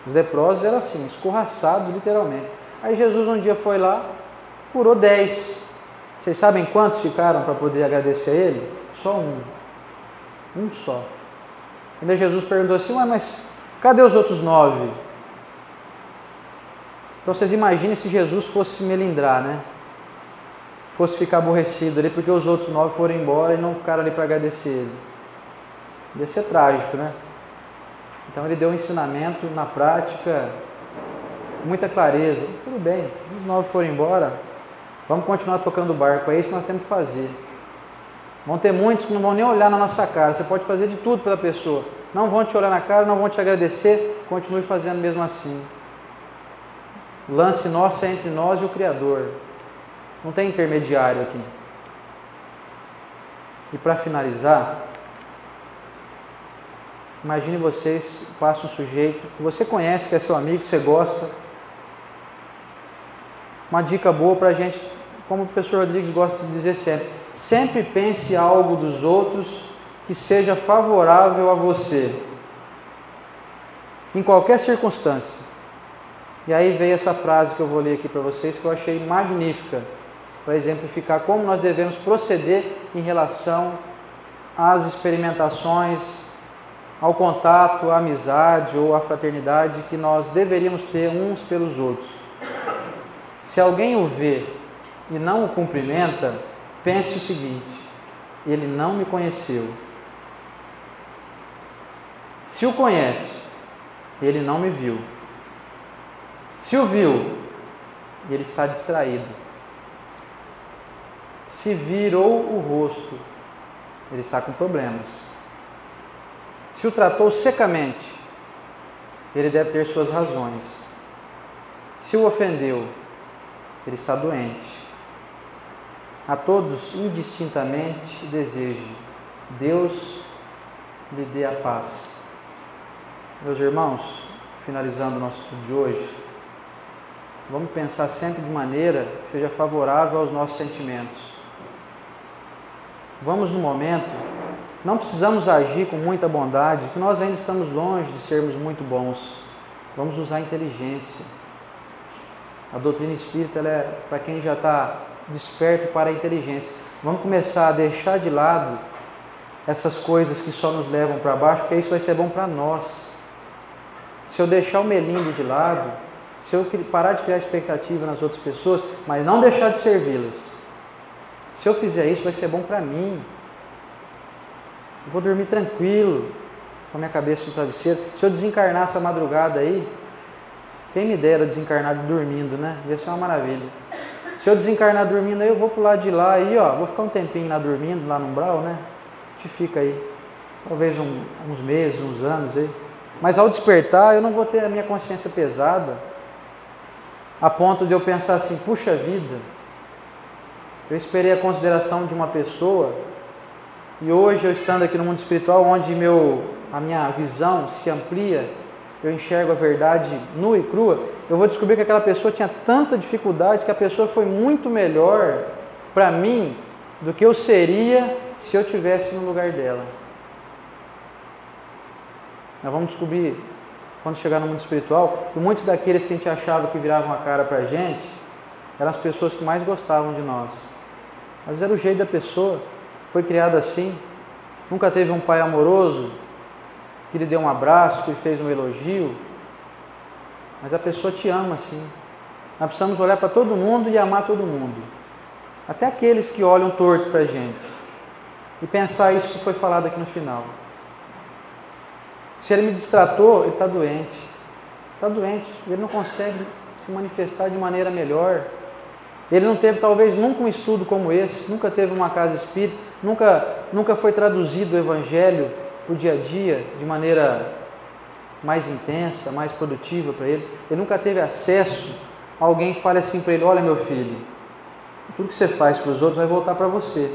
Speaker 1: Os leprosos eram assim, escorraçados literalmente. Aí Jesus um dia foi lá, curou 10. Vocês sabem quantos ficaram para poder agradecer a ele? Só um. Um só. Ainda Jesus perguntou assim: mas cadê os outros 9? Então vocês imaginem se Jesus fosse melindrar, né? Fosse ficar aborrecido ali porque os outros 9 foram embora e não ficaram ali para agradecer ele. Ia ser trágico, né? Então ele deu um ensinamento na prática, com muita clareza. Tudo bem, os 9 foram embora, vamos continuar tocando o barco, é isso que nós temos que fazer. Vão ter muitos que não vão nem olhar na nossa cara, você pode fazer de tudo pela pessoa. Não vão te olhar na cara, não vão te agradecer, continue fazendo mesmo assim. O lance nosso é entre nós e o Criador. Não tem intermediário aqui. E para finalizar, imagine vocês, passa um sujeito que você conhece, que é seu amigo, que você gosta. Uma dica boa para a gente, como o professor Rodrigues gosta de dizer sempre: sempre pense algo dos outros que seja favorável a você, em qualquer circunstância. E aí veio essa frase que eu vou ler aqui para vocês, que eu achei magnífica. para exemplificar como nós devemos proceder em relação às experimentações, ao contato, à amizade ou à fraternidade que nós deveríamos ter uns pelos outros. Se alguém o vê e não o cumprimenta, pense o seguinte: ele não me conheceu. Se o conhece, ele não me viu. Se o viu, ele está distraído. Se virou o rosto, ele está com problemas. Se o tratou secamente, ele deve ter suas razões. Se o ofendeu, ele está doente. A todos, indistintamente, deseje: Deus lhe dê a paz. Meus irmãos, finalizando o nosso estudo de hoje, vamos pensar sempre de maneira que seja favorável aos nossos sentimentos. Vamos no momento, não precisamos agir com muita bondade, porque nós ainda estamos longe de sermos muito bons. Vamos usar a inteligência. A doutrina espírita ela é para quem já está desperto para a inteligência. Vamos começar a deixar de lado essas coisas que só nos levam para baixo, porque isso vai ser bom para nós. Se eu deixar o melindre de lado, se eu parar de criar expectativa nas outras pessoas, mas não deixar de servi-las, se eu fizer isso, vai ser bom para mim. Eu vou dormir tranquilo, com a minha cabeça no travesseiro. Se eu desencarnar essa madrugada aí, quem me dera desencarnar dormindo, né? Ia ser uma maravilha. Se eu desencarnar dormindo aí, eu vou pro lado de lá aí, ó, vou ficar um tempinho lá dormindo, lá no umbral, né? A gente fica aí, talvez uns meses, uns anos aí. Mas ao despertar, eu não vou ter a minha consciência pesada, a ponto de eu pensar assim: puxa vida, eu esperei a consideração de uma pessoa e hoje eu estando aqui no mundo espiritual, onde a minha visão se amplia, eu enxergo a verdade nua e crua, eu vou descobrir que aquela pessoa tinha tanta dificuldade, que a pessoa foi muito melhor para mim do que eu seria se eu estivesse no lugar dela. Nós vamos descobrir, quando chegar no mundo espiritual, que muitos daqueles que a gente achava que viravam a cara para a gente, eram as pessoas que mais gostavam de nós. Às vezes era o jeito da pessoa, foi criada assim, nunca teve um pai amoroso, que lhe deu um abraço, que lhe fez um elogio, mas a pessoa te ama assim. Nós precisamos olhar para todo mundo e amar todo mundo, até aqueles que olham torto para a gente, e pensar isso que foi falado aqui no final. Se ele me distratou, ele está doente, ele não consegue se manifestar de maneira melhor. Ele não teve talvez nunca um estudo como esse, nunca teve uma casa espírita, nunca foi traduzido o Evangelho para o dia a dia de maneira mais intensa, mais produtiva para ele. Ele nunca teve acesso a alguém que fale assim para ele: olha meu filho, tudo que você faz para os outros vai voltar para você.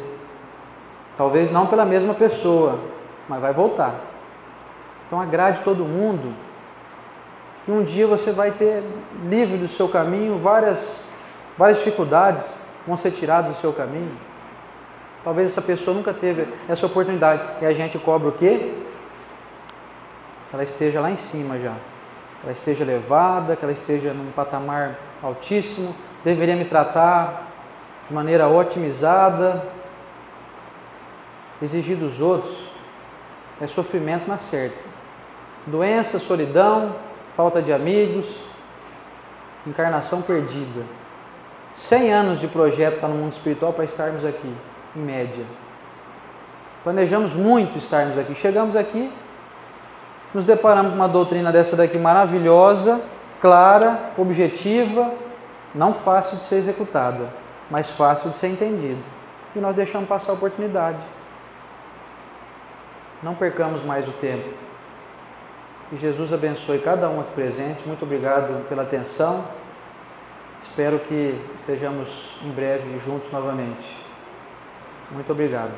Speaker 1: Talvez não pela mesma pessoa, mas vai voltar. Então agrade todo mundo, que um dia você vai ter livre do seu caminho, várias dificuldades vão ser tiradas do seu caminho. Talvez essa pessoa nunca teve essa oportunidade, e a gente cobra o quê? Que ela esteja lá em cima já, que ela esteja elevada, que ela esteja num patamar altíssimo, deveria me tratar de maneira otimizada. Exigir dos outros é sofrimento na certa. Doença, solidão, falta de amigos, encarnação perdida. 100 anos de projeto para no mundo espiritual para estarmos aqui, em média. Planejamos muito estarmos aqui. Chegamos aqui, nos deparamos com uma doutrina dessa daqui maravilhosa, clara, objetiva, não fácil de ser executada, mas fácil de ser entendida. E nós deixamos passar a oportunidade. Não percamos mais o tempo. Que Jesus abençoe cada um aqui presente. Muito obrigado pela atenção. Espero que estejamos em breve juntos novamente. Muito obrigado.